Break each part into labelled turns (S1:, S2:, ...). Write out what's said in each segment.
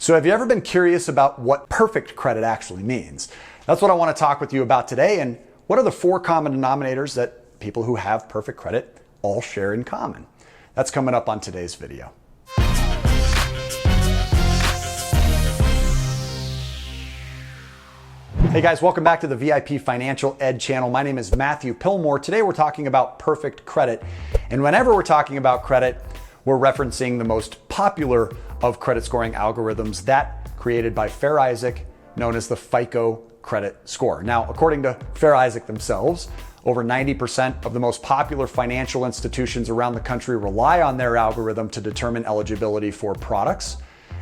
S1: So have you ever been curious about what perfect credit actually means? That's what I want to talk with you about today. And what are the 4 common denominators that people who have perfect credit all share in common? That's coming up on today's video. Hey guys, welcome back to the VIP Financial Ed channel. My name is Matthew Pillmore. Today we're talking about perfect credit. And whenever we're talking about credit, we're referencing the most popular of credit scoring algorithms, that created by Fair Isaac, known as the Fico credit score. Now, according to Fair Isaac themselves, over 90% of the most popular financial institutions around the country rely on their algorithm to determine eligibility for products.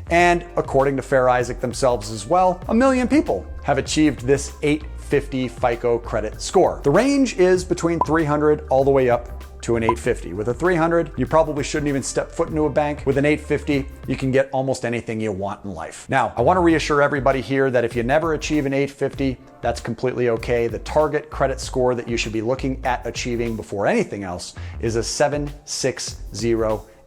S1: And according to Fair Isaac themselves as well, 1 million people have achieved this 850 FICO credit score. The range is between 300 all the way up to an 850. With a 300, you probably shouldn't even step foot into a bank. With an 850, you can get almost anything you want in life. Now, I want to reassure everybody here that if you never achieve an 850, that's completely okay. The target credit score that you should be looking at achieving before anything else is a 760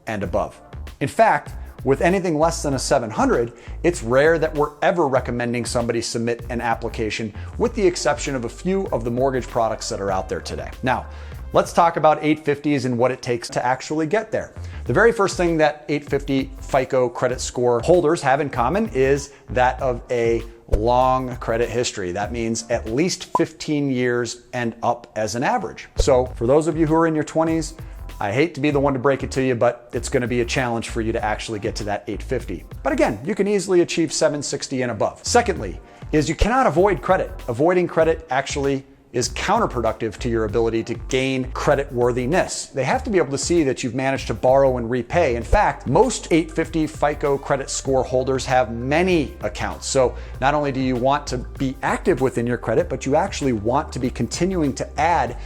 S1: and above. In fact, with anything less than a 700, it's rare that we're ever recommending somebody submit an application, with the exception of a few of the mortgage products that are out there today. Now, let's talk about 850s and what it takes to actually get there. The very first thing that 850 FICO credit score holders have in common is that of a long credit history. That means at least 15 years and up as an average. So for those of you who are in your 20s, I hate to be the one to break it to you, but it's going to be a challenge for you to actually get to that 850. But again, you can easily achieve 760 and above. Secondly, is you cannot avoid credit. Avoiding credit actually is counterproductive to your ability to gain credit worthiness. They have to be able to see that you've managed to borrow and repay. In fact, most 850 FICO credit score holders have many accounts. So not only do you want to be active within your credit, but you actually want to be continuing to add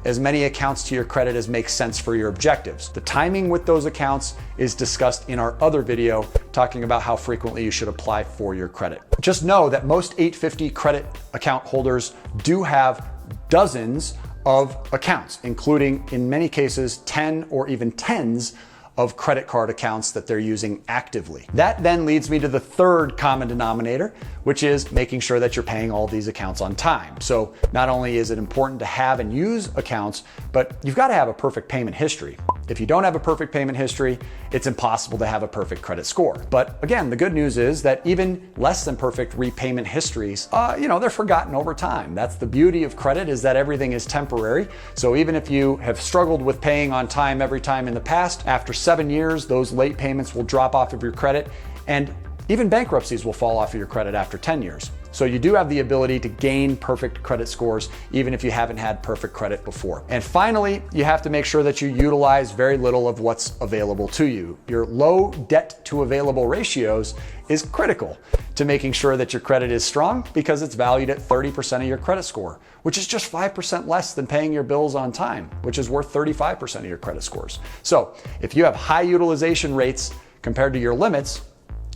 S1: as many accounts to your credit as makes sense for your objectives. The timing with those accounts is discussed in our other video talking about how frequently you should apply for your credit. Just know that most 850 credit account holders do have dozens of accounts, including in many cases 10 or even tens of credit card accounts that they're using actively. That then leads me to the third common denominator, which is making sure that you're paying all these accounts on time. So not only is it important to have and use accounts, but you've got to have a perfect payment history. If you don't have a perfect payment history, it's impossible to have a perfect credit score. But again, the good news is that even less than perfect repayment histories, they're forgotten over time. That's the beauty of credit, is that everything is temporary. So even if you have struggled with paying on time every time in the past, after 7 years, those late payments will drop off of your credit, and even bankruptcies will fall off of your credit after 10 years. So you do have the ability to gain perfect credit scores even if you haven't had perfect credit before. And finally, you have to make sure that you utilize very little of what's available to you. Your low debt to available ratios is critical to making sure that your credit is strong, because it's valued at 30% of your credit score, which is just 5% less than paying your bills on time, which is worth 35% of your credit scores. So if you have high utilization rates compared to your limits,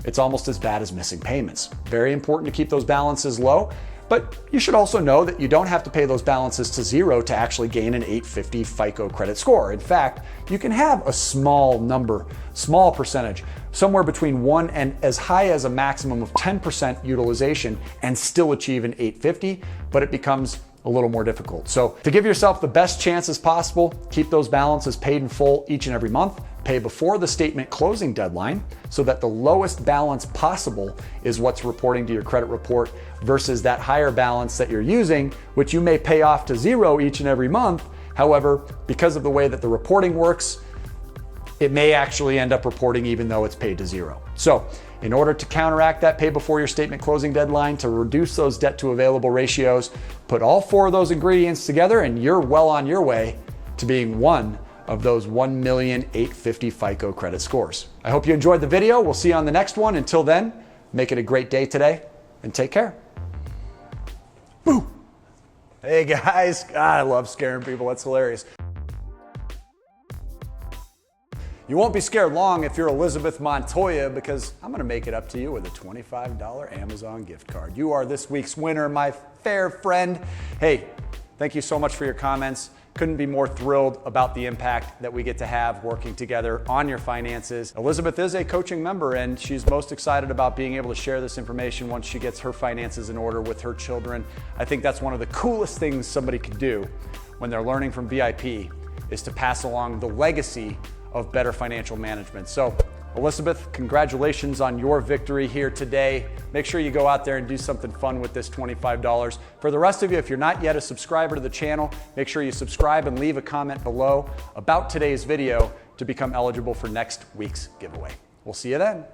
S1: it's almost as bad as missing payments. Very important to keep those balances low, but you should also know that you don't have to pay those balances to zero to actually gain an 850 FICO credit score. In fact, you can have a small percentage, somewhere between 1 and as high as a maximum of 10% utilization, and still achieve an 850, but it becomes a little more difficult. So to give yourself the best chances possible, keep those balances paid in full each and every month. Pay before the statement closing deadline, so that the lowest balance possible is what's reporting to your credit report, versus that higher balance that you're using, which you may pay off to zero each and every month. However, because of the way that the reporting works, it may actually end up reporting even though it's paid to zero. So in order to counteract that pay before your statement closing deadline, to reduce those debt to available ratios, put all 4 of those ingredients together and you're well on your way to being one of those 1,850 FICO credit scores. I hope you enjoyed the video. We'll see you on the next one. Until then, make it a great day today and take care. Boo! Hey guys, God, I love scaring people. That's hilarious. You won't be scared long if you're Elizabeth Montoya, because I'm gonna make it up to you with a $25 Amazon gift card. You are this week's winner, my fair friend. Hey, Thank you so much for your comments. Couldn't be more thrilled about the impact that we get to have working together on your finances. Elizabeth is a coaching member, and she's most excited about being able to share this information once she gets her finances in order with her children. I think that's one of the coolest things somebody could do when they're learning from VIP, is to pass along the legacy of better financial management. So Elizabeth, congratulations on your victory here today. Make sure you go out there and do something fun with this $25. For the rest of you, if you're not yet a subscriber to the channel, make sure you subscribe and leave a comment below about today's video to become eligible for next week's giveaway. We'll see you then.